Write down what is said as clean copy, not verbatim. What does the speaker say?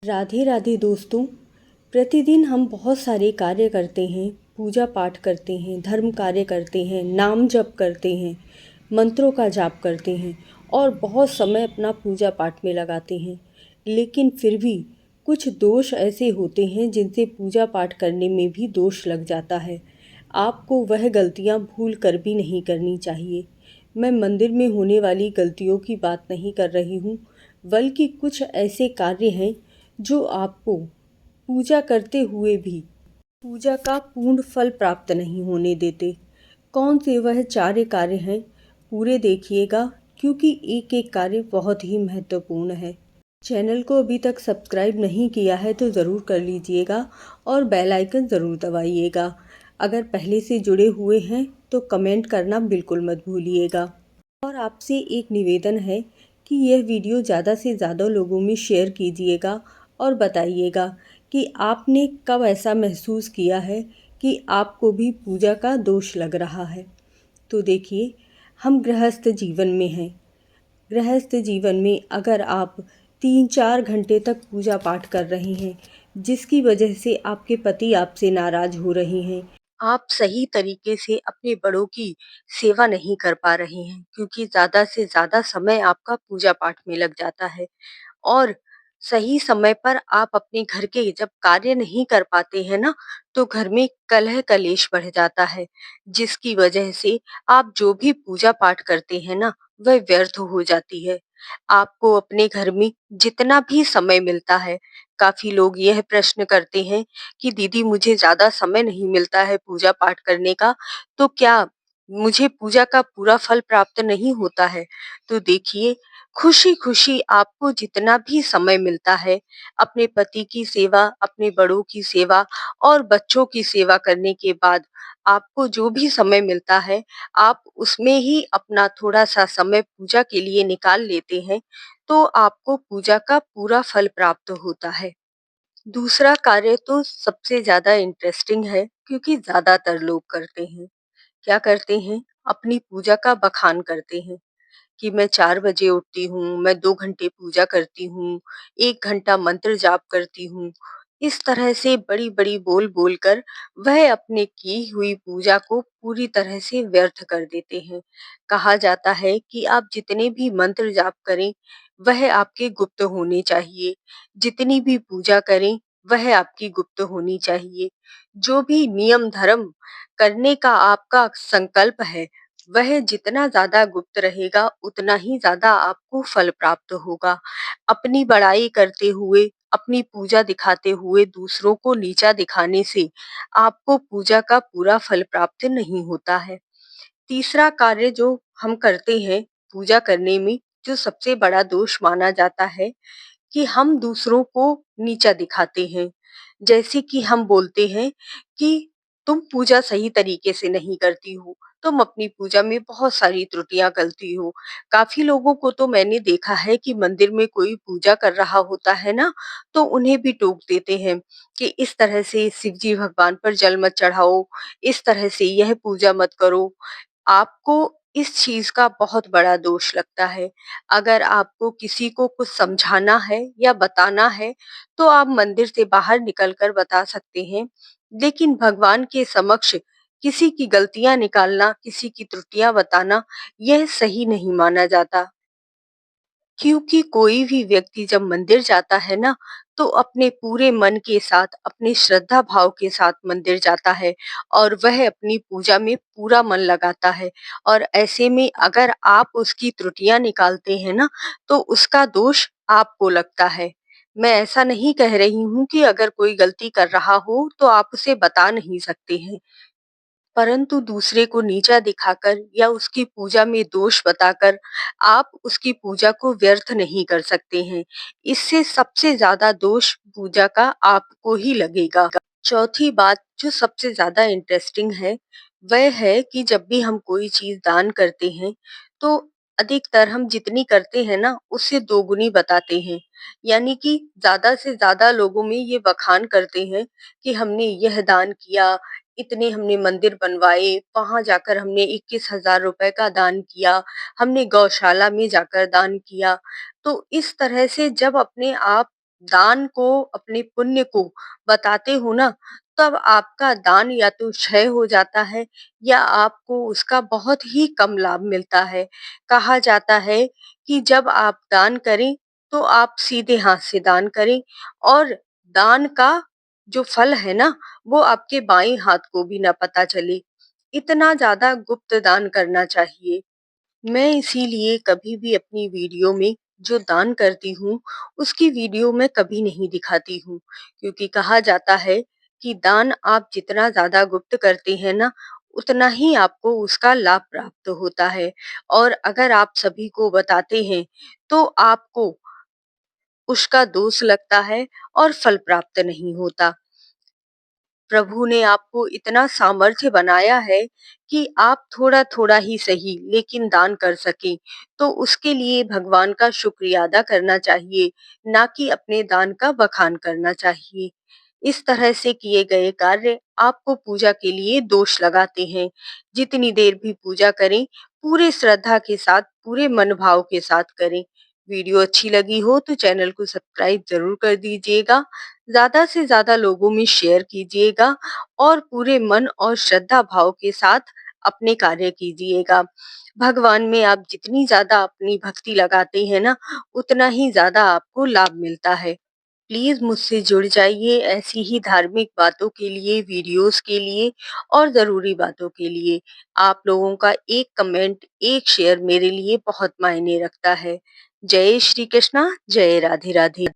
राधे राधे दोस्तों। प्रतिदिन हम बहुत सारे कार्य करते हैं, पूजा पाठ करते हैं, धर्म कार्य करते हैं, नाम जप करते हैं, मंत्रों का जाप करते हैं और बहुत समय अपना पूजा पाठ में लगाते हैं। लेकिन फिर भी कुछ दोष ऐसे होते हैं जिनसे पूजा पाठ करने में भी दोष लग जाता है। आपको वह गलतियां भूल कर भी नहीं करनी चाहिए। मैं मंदिर में होने वाली गलतियों की बात नहीं कर रही हूँ, बल्कि कुछ ऐसे कार्य हैं जो आपको पूजा करते हुए भी पूजा का पूर्ण फल प्राप्त नहीं होने देते। कौन से वह 4 कार्य हैं, पूरे देखिएगा, क्योंकि एक एक कार्य बहुत ही महत्वपूर्ण है। चैनल को अभी तक सब्सक्राइब नहीं किया है तो ज़रूर कर लीजिएगा और बेल आइकन ज़रूर दबाइएगा। अगर पहले से जुड़े हुए हैं तो कमेंट करना बिल्कुल मत भूलिएगा। और आपसे एक निवेदन है कि यह वीडियो ज़्यादा से ज़्यादा लोगों में शेयर कीजिएगा और बताइएगा कि आपने कब ऐसा महसूस किया है कि आपको भी पूजा का दोष लग रहा है। तो देखिए, हम गृहस्थ जीवन में हैं। गृहस्थ जीवन में अगर आप 3-4 घंटे तक पूजा पाठ कर रहे हैं, जिसकी वजह से आपके पति आपसे नाराज़ हो रहे हैं, आप सही तरीके से अपने बड़ों की सेवा नहीं कर पा रहे हैं, क्योंकि ज़्यादा से ज़्यादा समय आपका पूजा पाठ में लग जाता है और सही समय पर आप अपने घर के जब कार्य नहीं कर पाते हैं ना, तो घर में कलह कलेश बढ़ जाता है, जिसकी वजह से आप जो भी पूजा पाठ करते हैं ना, वह व्यर्थ हो जाती है। आपको अपने घर में जितना भी समय मिलता है, काफ़ी लोग यह प्रश्न करते हैं कि दीदी मुझे ज़्यादा समय नहीं मिलता है पूजा पाठ करने का, तो क्या मुझे पूजा का पूरा फल प्राप्त नहीं होता है? तो देखिए, खुशी-खुशी आपको जितना भी समय मिलता है, अपने पति की सेवा, अपने बड़ों की सेवा और बच्चों की सेवा करने के बाद आपको जो भी समय मिलता है, आप उसमें ही अपना थोड़ा-सा समय पूजा के लिए निकाल लेते हैं, तो आपको पूजा का पूरा फल प्राप्त होता है। दूसरा कार्य तो सबसे ज़्यादा इंटरेस्टिंग है, क्योंकि ज़्यादातर लोग करते हैं। क्या करते हैं? अपनी पूजा का बखान करते हैं कि मैं 4 बजे उठती हूँ, मैं 2 घंटे पूजा करती हूँ, 1 घंटा मंत्र जाप करती हूँ। इस तरह से बड़ी-बड़ी बोल-बोल कर वह अपने की हुई पूजा को पूरी तरह से व्यर्थ कर देते हैं। कहा जाता है कि आप जितने भी मंत्र जाप करें, वह आपके गुप्त होने चाहिए। जितनी भी पूजा करें, वह आपकी गुप्त होनी चाहिए। जो भी नियम धर्म करने का आपका संकल्प है, वह जितना ज़्यादा गुप्त रहेगा, उतना ही ज़्यादा आपको फल प्राप्त होगा। अपनी बड़ाई करते हुए, अपनी पूजा दिखाते हुए दूसरों को नीचा दिखाने से आपको पूजा का पूरा फल प्राप्त नहीं होता है। तीसरा कार्य जो हम करते हैं पूजा करने में, जो सबसे बड़ा दोष माना जाता है कि हम दूसरों को नीचा दिखाते हैं। जैसे कि हम बोलते हैं कि तुम पूजा सही तरीके से नहीं करती हो, तुम अपनी पूजा में बहुत सारी त्रुटियाँ करती हो। काफ़ी लोगों को तो मैंने देखा है कि मंदिर में कोई पूजा कर रहा होता है ना, तो उन्हें भी टोक देते हैं कि इस तरह से शिव जी भगवान पर जल मत चढ़ाओ, इस तरह से यह पूजा मत करो। आपको इस चीज़ का बहुत बड़ा दोष लगता है। अगर आपको किसी को कुछ समझाना है या बताना है, तो आप मंदिर से बाहर निकलकर बता सकते हैं। लेकिन भगवान के समक्ष किसी की गलतियाँ निकालना, किसी की त्रुटियाँ बताना, यह सही नहीं माना जाता। क्योंकि कोई भी व्यक्ति जब मंदिर जाता है ना, तो अपने पूरे मन के साथ, अपने श्रद्धा भाव के साथ मंदिर जाता है और वह अपनी पूजा में पूरा मन लगाता है। और ऐसे में अगर आप उसकी त्रुटियाँ निकालते हैं ना, तो उसका दोष आपको लगता है। मैं ऐसा नहीं कह रही हूँ कि अगर कोई गलती कर रहा हो, तो आप उसे बता नहीं सकते हैं। परंतु दूसरे को नीचा दिखाकर या उसकी पूजा में दोष बताकर आप उसकी पूजा को व्यर्थ नहीं कर सकते हैं। इससे सबसे ज़्यादा दोष पूजा का आपको ही लगेगा। चौथी बात जो सबसे ज़्यादा इंटरेस्टिंग है, वह है कि जब भी हम कोई चीज़ दान करते हैं, तो अधिकतर हम जितनी करते हैं ना, उससे दोगुनी बताते हैं। यानी कि ज़्यादा से ज़्यादा लोगों में ये बखान करते हैं कि हमने यह दान किया, इतने हमने मंदिर बनवाए, वहाँ जाकर हमने 21,000 रुपए का दान किया, हमने गौशाला में जाकर दान किया। तो इस तरह से जब अपने आप दान को, अपने पुण्य को बताते हो ना, तब आपका दान या तो क्षय हो जाता है या आपको उसका बहुत ही कम लाभ मिलता है। कहा जाता है कि जब आप दान करें तो आप सीधे हाथ से दान करें और दान का जो फल है ना, वो आपके बाएं हाथ को भी ना पता चले। इतना ज्यादा गुप्त दान करना चाहिए। मैं इसीलिए कभी भी अपनी वीडियो में जो दान करती हूँ, उसकी वीडियो मैं कभी नहीं दिखाती हूँ, क्योंकि कहा जाता है कि दान आप जितना ज़्यादा गुप्त करते हैं ना, उतना ही आपको उसका लाभ प्राप्त होता है। और अगर आप सभी को बताते हैं, तो आपको उसका दोष लगता है और फल प्राप्त नहीं होता। प्रभु ने आपको इतना सामर्थ्य बनाया है कि आप थोड़ा-थोड़ा ही सही लेकिन दान कर सकें, तो उसके लिए भगवान का शुक्रिया अदा करना चाहिए, ना कि अपने दान का बखान करना चाहिए। इस तरह से किए गए कार्य आपको पूजा के लिए दोष लगाते हैं। जितनी देर भी पूजा करें, पूरे श्रद्धा के साथ, पूरे मन भाव के साथ करें। वीडियो अच्छी लगी हो तो चैनल को सब्सक्राइब ज़रूर कर दीजिएगा। ज़्यादा से ज़्यादा लोगों में शेयर कीजिएगा और पूरे मन और श्रद्धा भाव के साथ अपने कार्य कीजिएगा। भगवान में आप जितनी ज़्यादा अपनी भक्ति लगाते हैं ना, उतना ही ज़्यादा आपको लाभ मिलता है। प्लीज़ मुझसे जुड़ जाइए ऐसी ही धार्मिक बातों के लिए, वीडियोज़ के लिए और ज़रूरी बातों के लिए। आप लोगों का एक कमेंट, एक शेयर मेरे लिए बहुत मायने रखता है। जय श्री कृष्णा, जय राधे राधे।